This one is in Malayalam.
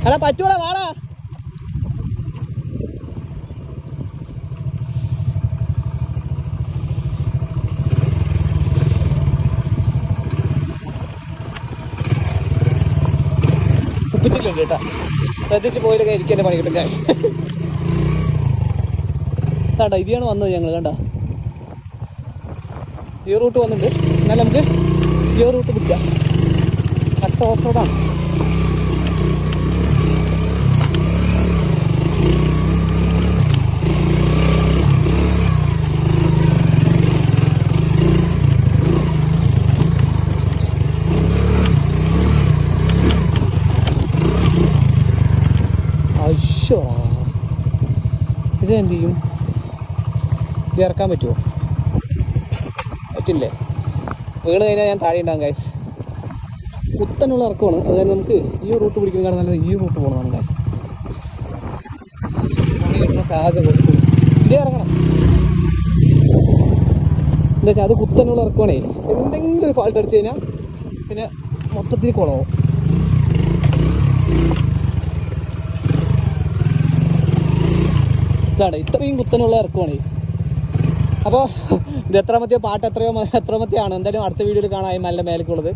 എടാ പറ്റൂടാ വാടാ. ഉപ്പിച്ചിട്ടുണ്ട് കേട്ടാ, ശ്രദ്ധിച്ച് പോയിട്ടൊക്കെ ഇരിക്കാൻ പണി കിട്ടും. കണ്ട ഇതിയാണ് വന്നത് ഞങ്ങൾ. കണ്ട ഈ റൂട്ട് വന്നിട്ടുണ്ട്. എന്നാൽ നമുക്ക് ഈ റൂട്ട് പിടിക്കാം. കട്ട ഓഫ് റോഡാണ്. അയ്യോ, ഇതെന്ത് ചെയ്യും? ഇത് ഇറക്കാൻ പറ്റുമോ? പറ്റില്ലേ? വീണ് കഴിഞ്ഞാൽ ഞാൻ താഴെ ഉണ്ടാകും ഗൈസ്. കുത്തനുള്ള ഇറക്കമാണ്. അത് തന്നെ നമുക്ക് ഈ റൂട്ട് പിടിക്കുന്നതാണ് നല്ലത്. ഈ റൂട്ട് പോകണം ഗൈസ്. പണി കിട്ടുന്ന സാധ്യത കൊടുക്കും. ഇതേ ഇറങ്ങണം. എന്താ വെച്ചാൽ അത് കുത്തനുള്ള ഇറക്കുവാണേ. എന്തെങ്കിലും ഒരു ഫാൾട്ട് അടിച്ചു കഴിഞ്ഞാൽ പിന്നെ മൊത്തത്തിൽ കുളമാവും. ഇതാണ് ഇത്രയും കുത്തനുള്ള ഇറക്കുവാണേ. അപ്പോൾ ഇത് എത്രാമത്തെയോ പാട്ട്, എത്രയോ എത്രാമത്തെയാണ്. എന്തായാലും അടുത്ത വീഡിയോയിൽ കാണാം നല്ല മേലേക്കുള്ളത്.